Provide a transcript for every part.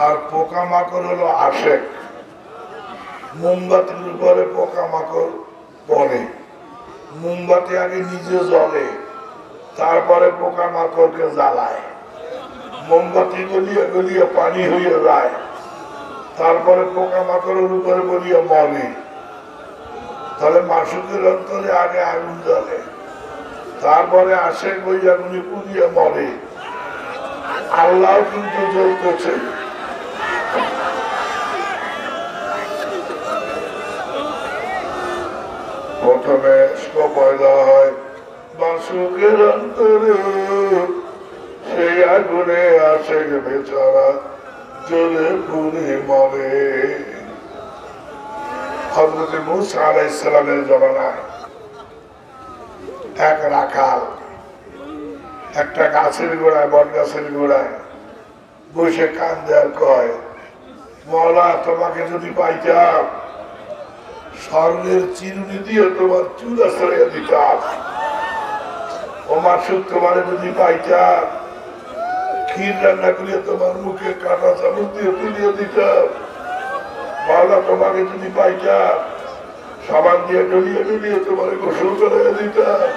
আর পোকামাকড় হলো আশেক। মোমবাতির উপরে পোকামাকড় পড়ে, মোমবাতি আগে নিজে জ্বলে, তারপরে পোকামাকড়কে জ্বালায়, মোমবাতি গলিয়ে গলিয়ে পানি হয়ে যায়, তারপরে পোকামাকড়ের উপরে গলিয়ে মরে। তাহলে মাসুকের অন্তরে আগে আগুন জ্বলে, তারপরে আশেক ওই আগুনে পুড়িয়ে মরে। আল্লাহ কিন্তু জ্বলতেছে। প্রথমে পয়দা হয় মাসুকের অন্তরে, সেই আগুনে আশেক বেচারা জ্বলে পুড়ে মরে। হযরত মূসা আলাইহিস সালামের জমানায় এক রাখাল একটা গাছের গোড়ায়, বট গাছের গোড়ায় বসে কান্দে আর কয়, মওলা তোমাকে যদি পাইতাম স্বর্ণের চিরুনি দিয়ে তোমার চুলা ছড়িয়ে দিতাম। ও মাসুক তোমার যদি পাইতাম ক্ষীর রান্না করিয়ে তোমার মুখে কাঁটা চামচ দিয়ে তুলিয়ে দিতাম। মওলা তোমাকে যদি পাইতাম সাবান দিয়ে ডলিয়ে ডলিয়ে তোমার গোসল করে দিতাম।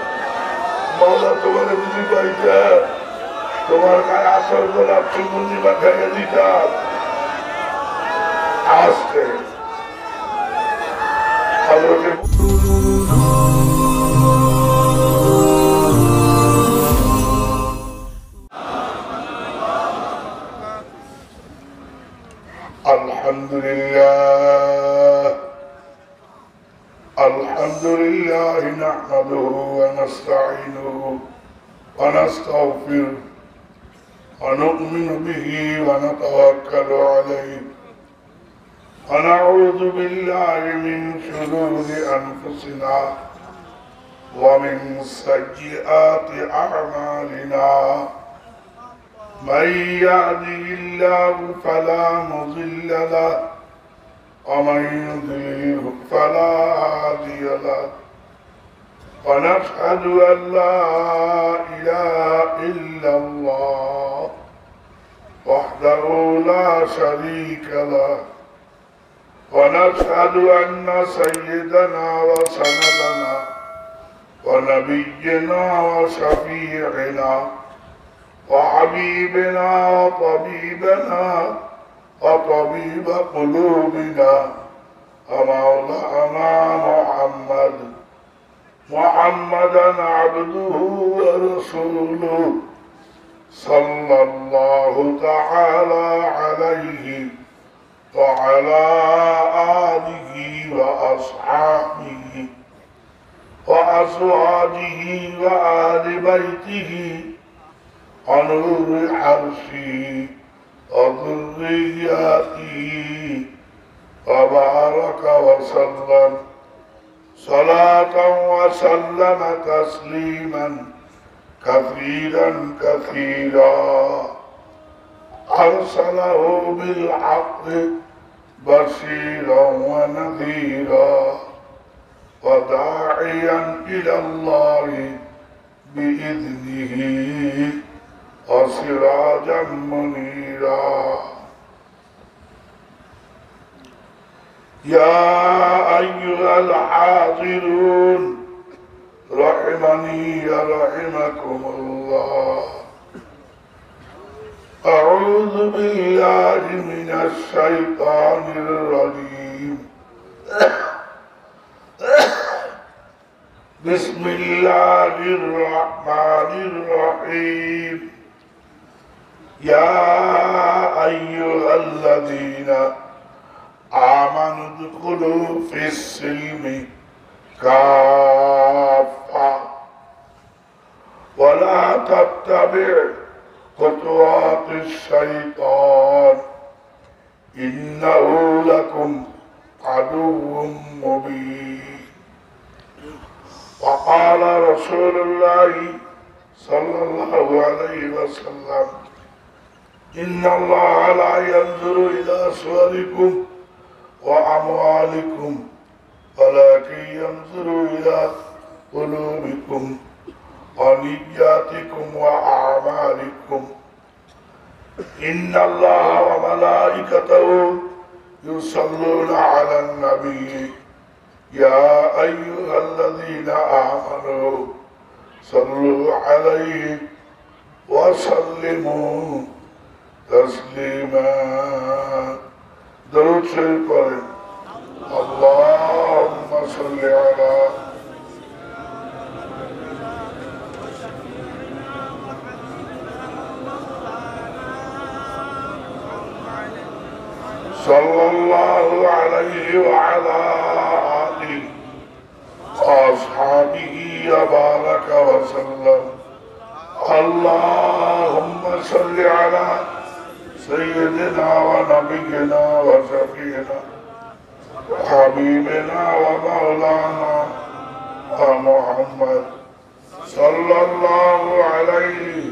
মওলা তোমার যদি পাইতাম তোমার গায়ে আতর গোলাপ সুগন্ধি মাখাইয়া দিতাম। আসতে আলহামদুলিল্লাহ নাহমাদুহু ওয়া নাস্তাঈনুহু ওয়া নাস্তাগফিরুহু ওয়া নু'মিনু বিহি ওয়া নাতাওয়াক্কালু আলাইহি ওয়া নাউযু বিল্লাহি মিন শুরুরি আনফুসিনা ওয়া মিন সাইয়্যাতি আ'মালিনা। من يهده الله فلا مضل له ومن يضلله فلا هادي له ونشهد أن لا إله إلا الله وحده لا شريك له ونشهد أن سيدنا وسندنا ونبينا وشفيعنا وحبيبنا وطبيبنا وطبيب قلوبنا ومولانا محمدا عبده ورسوله صلى الله تعالى عليه وعلى آله وأصحابه وأزواجه وآل بيته ونور عرشه وذرياته وبارك وسلم صلاة وسلم تسليما كثيرا كثيرا أرسله بالحق بشيرا ونذيرا وداعيا إلى الله بإذنه وسراجا منيرا. يا أيها الحاضرون رحمني رحمكم الله. أعوذ بالله من الشيطان الرجيم. بسم الله الرحمن الرحيم. يا أيها الذين آمنوا ادخلوا في السلم كافة ولا تتبعوا خطوات الشيطان إنه لكم عدو مبين. وقال رسول الله صلى الله عليه وسلم إن الله لا ينظر إلى صوركم وأموالكم ولكن ينظر إلى قلوبكم ونياتكم وأعمالكم. إن الله وملائكته يصلون على النبي يا أيها الذين آمنوا صلوا عليه وسلموا تسليما درود شريف قرن اللهم صل على صلى الله عليه وعلى آله وأصحابه وبارك وسلم اللهم صل على سيدنا ونبينا وشفينا وحبيبنا ومولانا محمد صلى الله عليه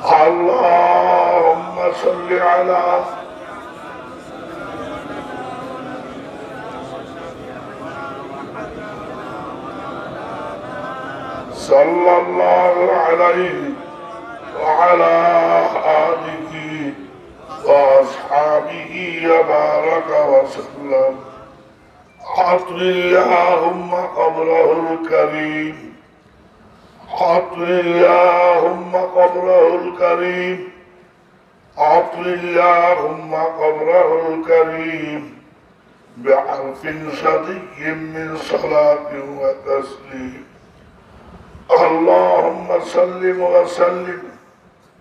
اللهم صل على صلى الله عليه وعلى آله وأصحابه وبارك وسلم عطر اللهم قبره الكريم عطر اللهم قبره الكريم عطر اللهم قبره الكريم بعرف شدي من صلاة وتسليم اللهم صل وسلم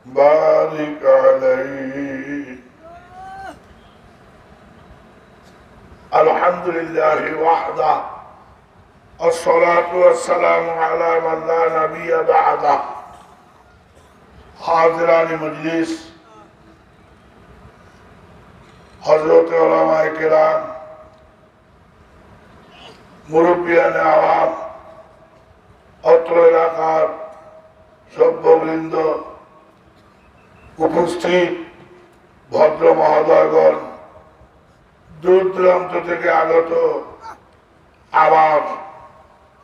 بارك عليه الحمد لله وحده الصلاة والسلام على من لا نبي بعده حاضران مجلس حضرت علماء کرام মুরব্বিয়ান আওয়াম অত্র এলাকার সভ্যবৃন্দ উপস্থিত ভদ্র মহোদয়গণ দূর দূরান্ত থেকে আগত আমার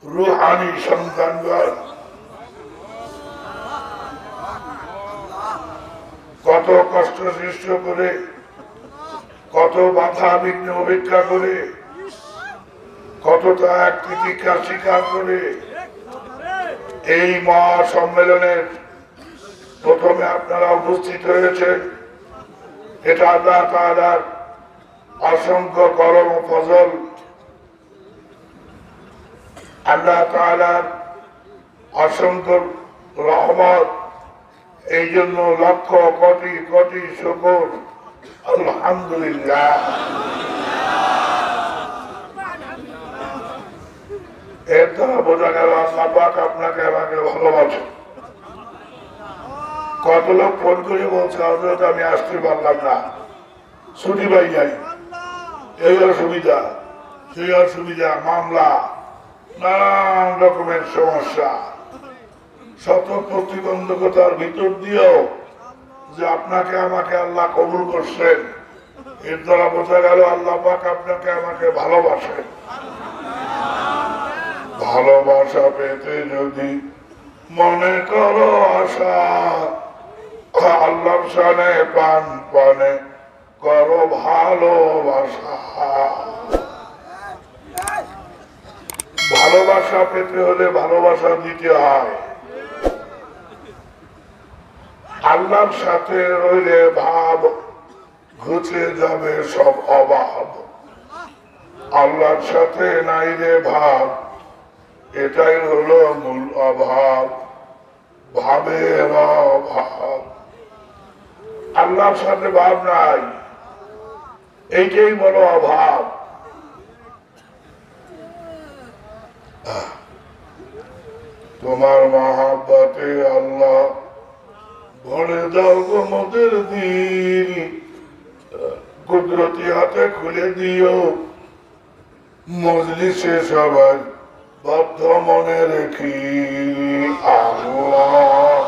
রুহানি সন্তানগণ কত কষ্ট সৃষ্ট করে কত বাধা বিঘ্ন উপেক্ষা করে কত ত্যাগ তিতিক্ষা স্বীকার করে এই মহা সম্মেলনের প্রথমে আপনারা উপস্থিত হয়েছেন এটা আল্লাহ তাআলার অসংখ্য করম ও ফজল আল্লাহ তাআলার অসংখ্য রহমত এই জন্য লক্ষ কোটি কোটি শুকর আলহামদুলিল্লাহ এর দ্বারা বোঝা গেল আল্লাহ পাক আপনাকে আমাকে ভালোবাসে কত লোক ফোন করে বলছে হযরত আমি আসতে পারলাম না ছুটি পাই যাই এই অসুবিধা সেই অসুবিধা মামলা নানান রকমের সমস্যা শত প্রতিবন্ধকতার ভিতর দিয়েও যে আপনাকে আমাকে আল্লাহ কবুল করছেন এর দ্বারা বোঝা গেল আল্লাহ পাক আপনাকে আমাকে ভালোবাসেন ভালোবাসা পেতে যদি মনে করো আশা আল্লাহর শানে পান পানে করো ভালোবাসা ভালোবাসা পেতে হলে ভালোবাসা দিতে হয় আল্লাহর সাথে রইলে ভাব ঘুচে যাবে সব অভাব আল্লাহর সাথে নাই রে ভাব এটাই হলো মূল অভাব ভাবের অভাব আল্লাহর সাথে ভাব নাই এইটাই বড় অভাব তোমার মহাব্বতে আল্লাহ ভরে দাও গো মোদের দিল কুদরতি হাতে খুলে দিও মজলিসে সবাই বদ্ধ মনে রেখি আল্লাহ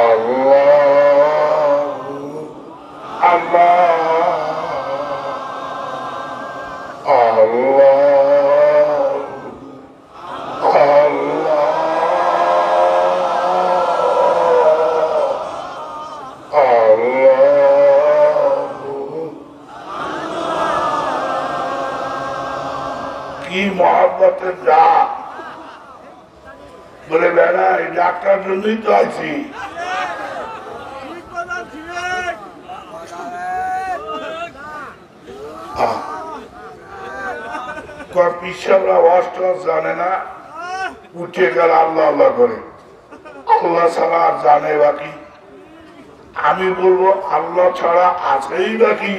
আল্লাহ আল্লাহ আল্লাহ আল্লাহ কি মহব্বতের ডাক বলে বেড়া এই ডাকটার জন্যই তো আছি পিসাবরা অষ্ট জানে না উঠে গেল আল্লাহ আল্লাহ করে আল্লাহ ছাড়া আর জানে বাকি আমি বলবো আল্লাহ ছাড়া আছেই বাকি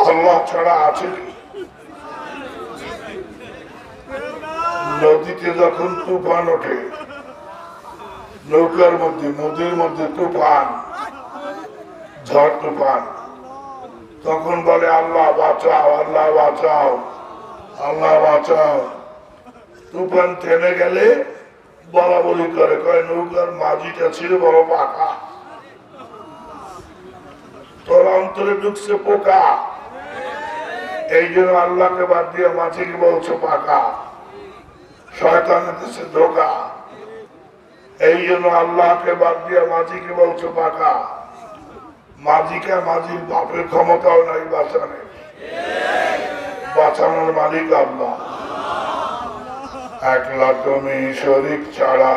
আল্লাহ ছাড়া আছে কি নদীতে যখন তুফান ওঠে নৌকার মধ্যে নদীর মধ্যে তুফান ঝড় তুফান তখন বলে আল্লাহ বাঁচাও আল্লাহ বাঁচাও আল্লাহ বাঁচাও তুফান থেমে গেলে বলা বলি করে কয় নৌকার মাঝিটা ছিল বড় পাকা তোর অন্তরে ঢুকছে পোকা এই জন্য আল্লাহকে বাদ দিয়ে মাঝিকে বলছো পাকা শয়তানের দেশে ধোকা এই জন্য আল্লাহকে বাদ দিয়ে মাঝিকে বলছো পাকা মাঝিকে মাঝির বাপের ক্ষমতাও নাই বাঁচানোর বাঁচানোর মালিক আল্লাহ একলা তুমি শরীক ছাড়া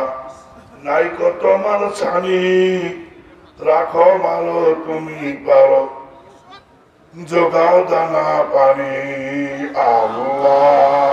নাই কত তোমার ছানি রাখো মালো তুমি পারো যোগাও দানা পানি আল্লাহ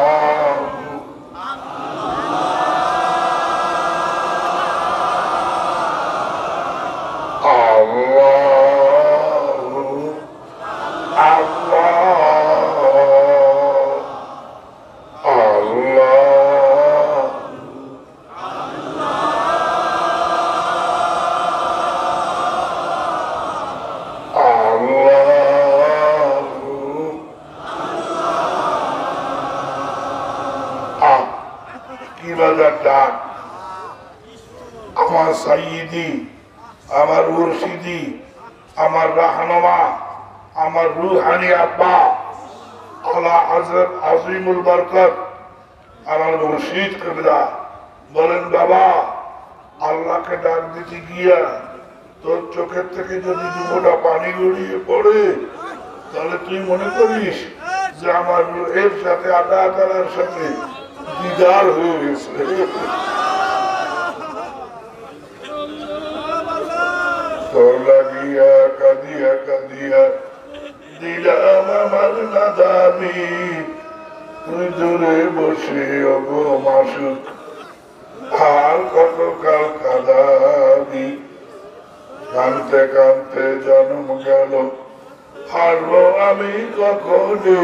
আমার সাইয়্যিদি আমার মুর্শিদি আমার রাহনুমা আমার রুহানি আব্বা আলা হযরত আজিমুল বরকত আমার মুর্শিদ কবিরা বলেন বাবা আল্লাহকে ডাক দিতে গিয়া তোর চোখের থেকে যদি দুটা পানি গড়িয়ে পড়ে তাহলে তুই মনে করিস যে আমার এর সাথে আল্লাহ তাআলার সাথে দিদার হয়ে গেছে তোর লাগিয়া কাঁদিয়া কাঁদিয়া দিলাম আমার নাদামি তুই দূরে বসে ওগো মাসুক আর কতকাল কাঁদাবি কাঁদতে কাঁদতে জন্ম গেল হারবো আমি কখনো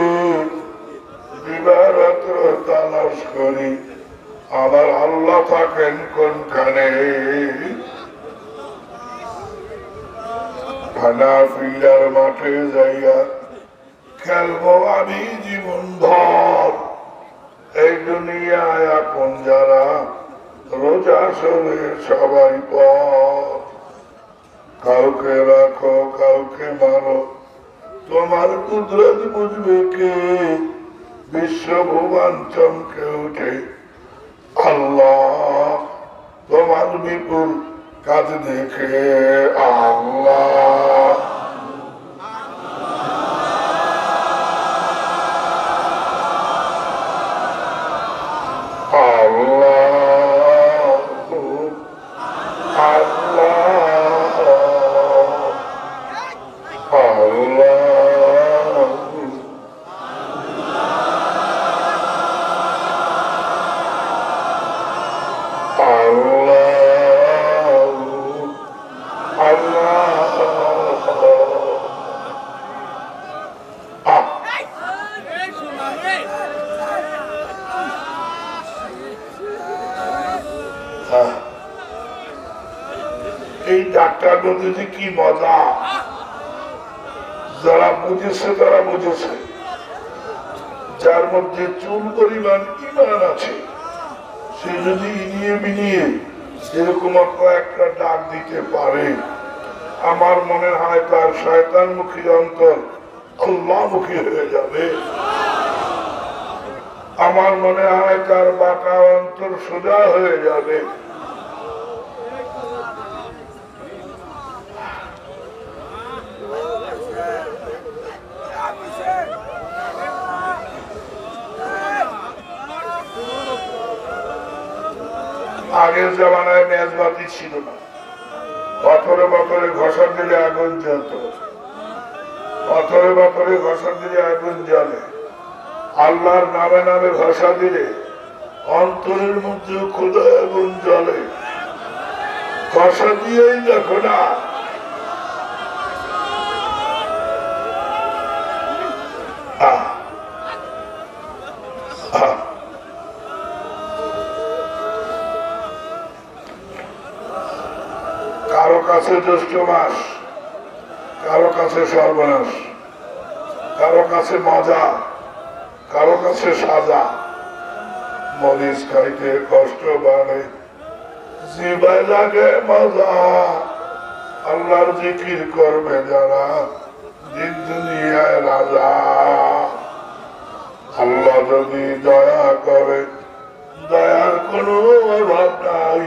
দিবারাত্র তালাশ করি আমার আল্লাহ থাকেন কোনখানে হানাফিলার মাঠে যাইয়া খেলবো আমি জীবন ভর এই দুনিয়ায় এখন যারা রোজা সরে সবাই পর কাউকে রাখো কাউকে মারো তোমার কুদরত বুঝবে কে বিশ্বভুবন চমকে উঠে আল্লাহ তোমার বিপুল কাজ দেখে আল্লাহ এই ডাক্তার বলতে কি মজা যারা বুঝেছে তারা বুঝেছে যার মধ্যে চুল পরিমাণ ইমান আছে সে যদি ইনিয়ে বিনিয়ে এরকম একটা ডাক দিতে পারে আমার মনে হয় তার শয়তান মুখী অন্তর আল্লাহমুখী হয়ে যাবে। আমার মনে হয় তার বাঁকা অন্তর সোজা হয়ে যাবে। আগের জামানায় মেজবাতি ছিল না, পাথরে পাথরে ঘষা দিলে আগুন জ্বলত, পাথরে পাথরে ঘষা দিলে আগুন জ্বলে। আল্লাহর নামে নামে ঘষা দিলে অন্তরের মধ্যে খোদা আগুন জ্বলে। ঘষা দিয়েই দেখো না, কারো কাছে জ্যৈষ্ঠ মাস, কারো কাছে সর্বনাশ, কারো কাছে মজা, কারো কাছে সাজা। মরিচ খাইতে কষ্ট বাড়ে, জিবায় লাগে মজা। আল্লাহর জিকির করবে যারা, দিন দুনিয়ায় রাজা। আল্লাহ যদি দয়া করে, দয়ার কোনো অভাব নাই।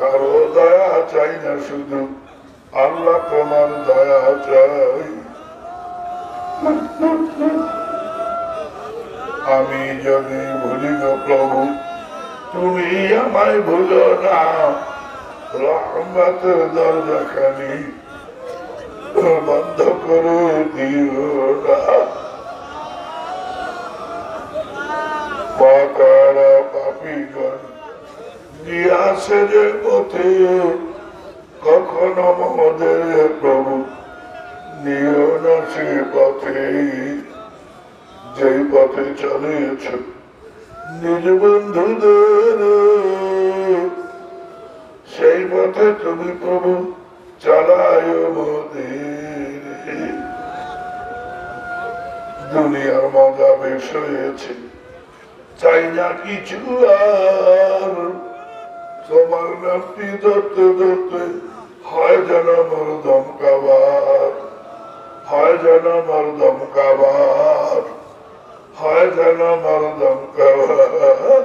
কারো দয়া চাই না, শুধু আল্লাহ তোমার দয়া চাই। আমি যদি ভুলি গো প্রভু, তুমি আমায় ভুলো না। রহমতের দরজা খানি বন্ধ করে দিও না। পাকারা পাপিগণ দিয়াছে যে পথে, কখনো মোদের প্রভু নিও না সে পথে। যেই পথে চলেছ নিজ বন্ধুদের, সেই পথে তুমি প্রভু চালায় মোদের। দুনিয়ার মজা বেশ হয়েছে, চাই না কিছু আর। তোমার নামটি ধরতে ধরতে হয় যেন মোর দমকাবার, হয় যেন মোর দমকাবার, হয় যেন মোর দমকাবার।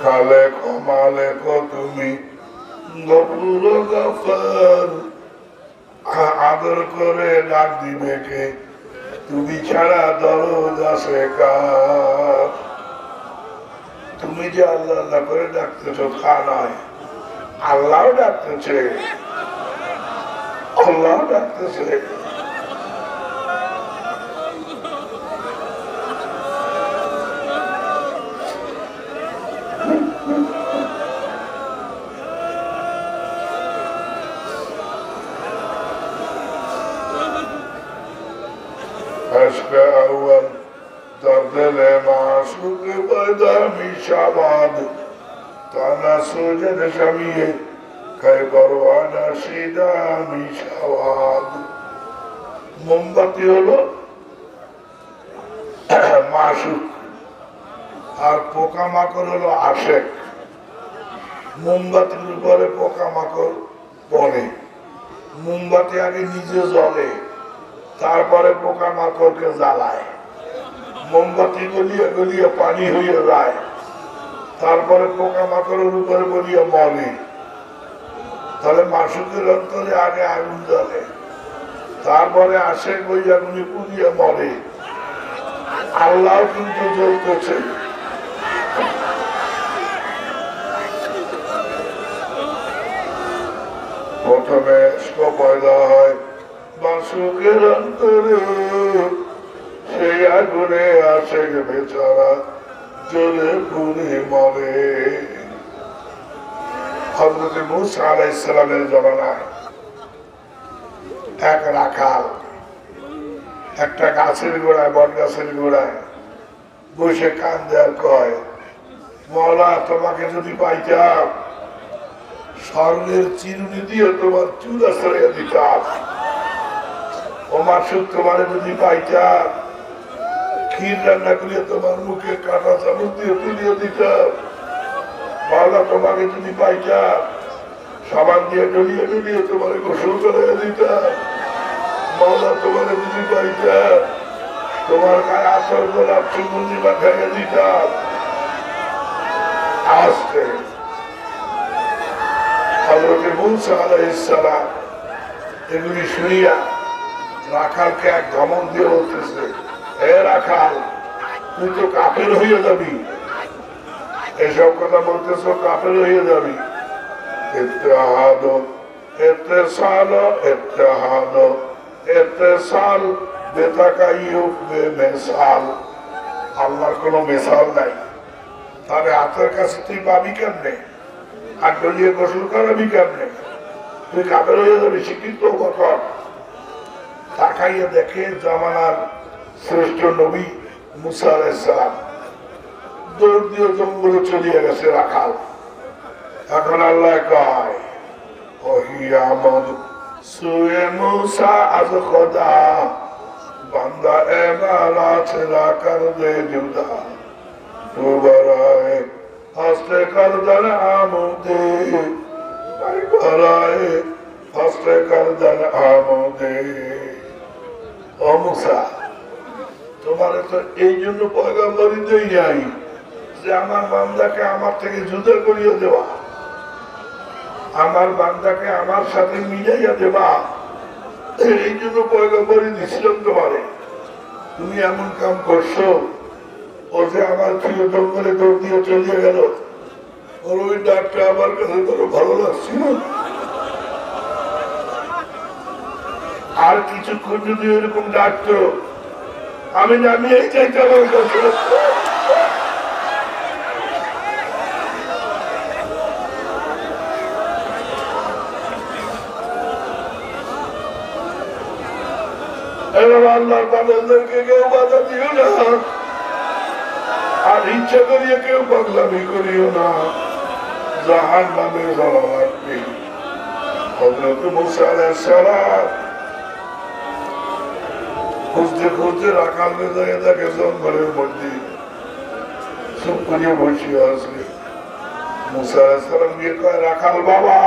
কালে কমালে তুমি গফুর গফার, আদর করে ডাক দিবে কে, তুমি ছাড়া দরদ আছে কার। তুমি যে আল্লাহ আল্লাহ করে ডাকতেছ তা নয়, আল্লাহও ডাকতেছে, আল্লাহ ডাকতেছে। عشق اول در دل معشوق پیدا می شود، تا نسوزد شمیه که پروانه شیدا می شود। মোমবাতি হলো মাসুক, আর পোকামাকড় হলো আশেক। মোমবাতির উপরে পোকামাকড় পড়ে, মোমবাতি আগে নিজে জ্বলে, তারপরে পোকামাকড়কে জ্বালায়। মোমবাতি গলিয়ে গলিয়ে পানি হয়ে যায়, তারপরে পোকামাকড়ের উপরে গলিয়ে মরে। তাহলে মাসুকের অন্তরে আগে আগুন জ্বলে, তারপরে আসে ওই আগুনে পুড়িয়ে মরে। আল্লাহ কিন্তু জ্বলতেছে। প্রথমে পয়দা হয় মাসুকের অন্তরে, সেই আগুনে আসে বেচারা জ্বলে পুড়ে মরে। হযরত মূসা আলাইহিস সালামের জমানায় এক রাখাল একটা গাছের গোড়ায়, বট গাছের গোড়ায় বসে কান্দে আর কয়, মওলা তোমাকে যদি পাইতাম স্বর্ণের চিরুনি দিয়ে তোমার চুলা ছড়িয়ে দিতাম, ও মাসুদ তোমার যদি পাইতাম ক্ষীর রান্না করিয়ে তোমার মুখে কাঁটা চামচ দিয়ে তুলিয়ে দিতাম, মওলা তোমাকে যদি পাইতাম সাবান দিয়ে ডলিয়ে ডলিয়ে তোমার গোসল করে দিতাম, মওলা তোমার যদি পাইতাম তোমার গায়ে আসর গোলাপ সুগন্ধি মাখাইয়া দিতাম। আসতে হযরত মূসা আলাইহিস সালাম এগুলি শুনিয়া রাখালকে এক ধমক দিয়ে বলতেছে, হে রাখাল, তুই তো কাফের হয়ে যাবি, এসব কথা বলতেছো, কাফের হয়ে যাবি। ইত্তেহাদ ইত্তেসাল ইত্তেহাদ ইত্তেসাল বেতাকাইয়ুব বেমিসাল। আল্লাহর কোনো মিসাল নাই, তাহলে হাতের কাছে তুই পাবি কেমনে, আর ডলিয়ে গোসল করাবি কেমনে, তুই কাফের হয়ে যাবি, শিক্ষিত কথা। তাকাইয়া দেখে জামানার শ্রেষ্ঠ নবী মুসা আলাইহিস সালাম দৌড় দিয়ে জঙ্গলে চলিয়ে গেছে রাখাল। এখন আল্লাহ কয়, ওহিয়ামদ সুয়ে মুসা আজ খোদা বান্দা এবার আছে রাখাল দে জুদা তু বরায়ে হস্তে করদার আমুদে বরায়ে হস্তে করদার আমুদে। ও মুসা, তোমার তো এই জন্য পয়গম্বরী দেই নাই যে আমার বান্দাকে আমার থেকে জুদা করিয়ে দেওয়া, আমার বান্দাকে আমার সাথে মিলাইয়া দেবা, এই জন্য পয়গম্বরী দিছিলাম তোমারে। তুমি এমন কাম করছো, ও যে আমার প্রিয় জঙ্গলে দৌড় দিয়ে চলিয়ে গেল, ওর ওই ডাকটা আমার কাছে বড় ভালো লাগছিল। আর কিছুক্ষণ যদি এরকম ডাকতো, আমি নামিয়েই চাইতাম আমার কাছে। আল্লাহর বান্দাদেরকে কেউ বাধা দিও না, আর ইচ্ছা করিয়ে কেউ পাগলামি করিও না, জাহান্নামে যাওয়া লাগবে। হযরত মূসা আলাইহিস সালাম খুঁজতে খুঁজতে রাখাল বেজায় দেখে জঙ্গলের মধ্যে চুপ করিয়ে বসিয়ে আছে। মূসা আলাইহিস সালাম গিয়ে কয়, রাখাল বাবা,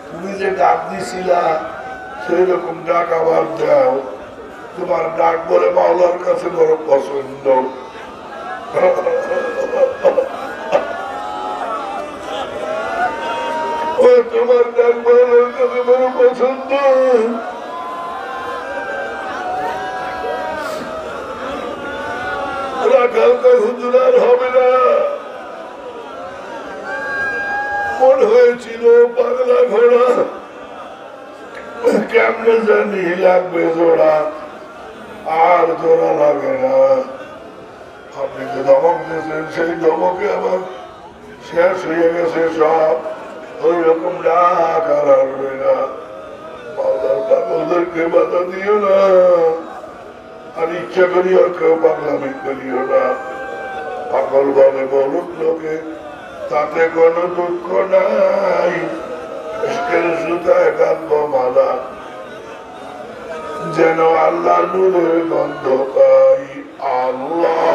তুমি যে ডাক দিছিলা সেই রকম ডাক আবার দাও, তোমার ডাক বলে মাওলার কাছে বড় পছন্দ। তোমার ডাক মাওলার কাছে বড় পছন্দ। রাখালটা হুজুর আর হবে না, মনে হয়েছিল পাগলা ঘোড়া, কেমনে জানি লাগবে জোড়া, আর জোড়া লাগে না। আপনি যে ধমক দিয়েছেন সেই ধমকে আমার শেষ হয়ে গেছে সব, ওই রকম ডাক আর আসবে না। পাগলদেরকে বাধা দিও না, আর ইচ্ছা করিও কেউ পাগলামি করিও না। পাগল বলে বলুক লোকে, তাতে কোনো দুঃখ নাই, সুতায় কাঁদবো মালা, যেন আল্লাহ নূরের গন্ধ পাই। আল্লাহ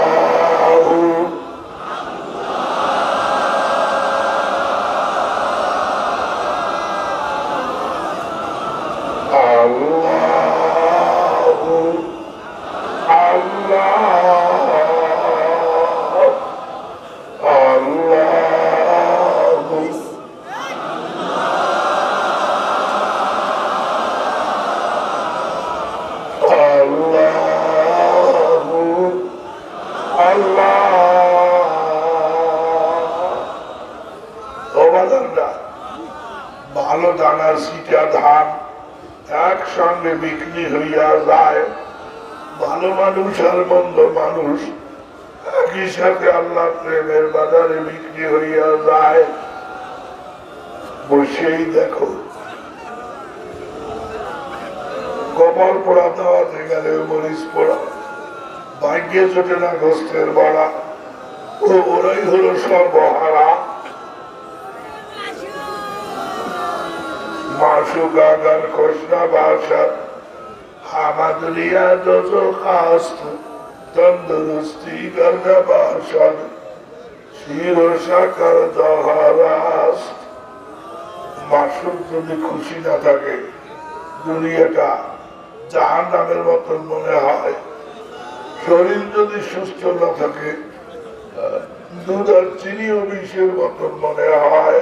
ভালো দানার সিটা ধান একসঙ্গে বিক্রি হইয়া যায়, ভালো ভালো মানুষ আর মন্দ মানুষ একই সাথে আল্লাহ প্রেমের বাজারে বিক্রি হইয়া যায়। বসেই দেখো, কপাল পোড়া দেওয়াতে গেলে মরিচ পোড়া, ভাগ্যে চটে না গোস্তের বড়া, ওরাই হলো সর্বহারা। মাসুকা গান খোসনা বাসা হামাদুরিয়া দোজো খাস্ত তন্দুরুস্তি গর্গা বাসন শিরোশাকার দহারাস। মাসুক যদি খুশি না থাকে, দুনিয়াটা জাহান নামের মতন মনে হয়। শরীর যদি সুস্থ না থাকে, দুধ আর চিনি ও বিষের মতন মনে হয়।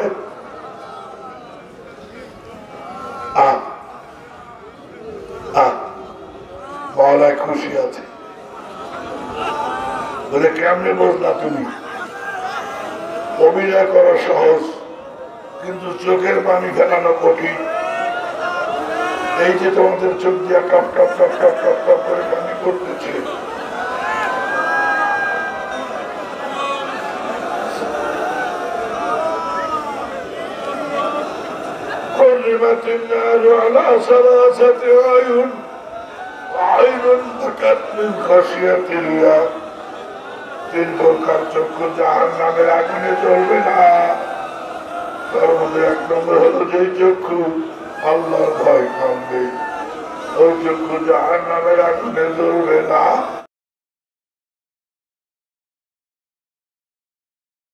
মহলায় খুশি আছে বলে কেমনে বুঝলা তুমি? অভিনয় করা সহজ, কিন্তু চোখের পানি ফেলানো কঠিন। এই যে তোমাদের চোখ দিয়ে top top top top top top করে পানি করতেছে, حرمت النار على ثلاثة أعين عين بكت من خشية الله। তিন প্রকার চক্ষু জাহান্নামের আগুনে জ্বলবে না। তার মধ্যে এক নম্বর হলো যে চক্ষু আল্লাহর ভয় কাঁদবে, ওই চক্ষু জাহান্নামের আগুনে জ্বলবে না।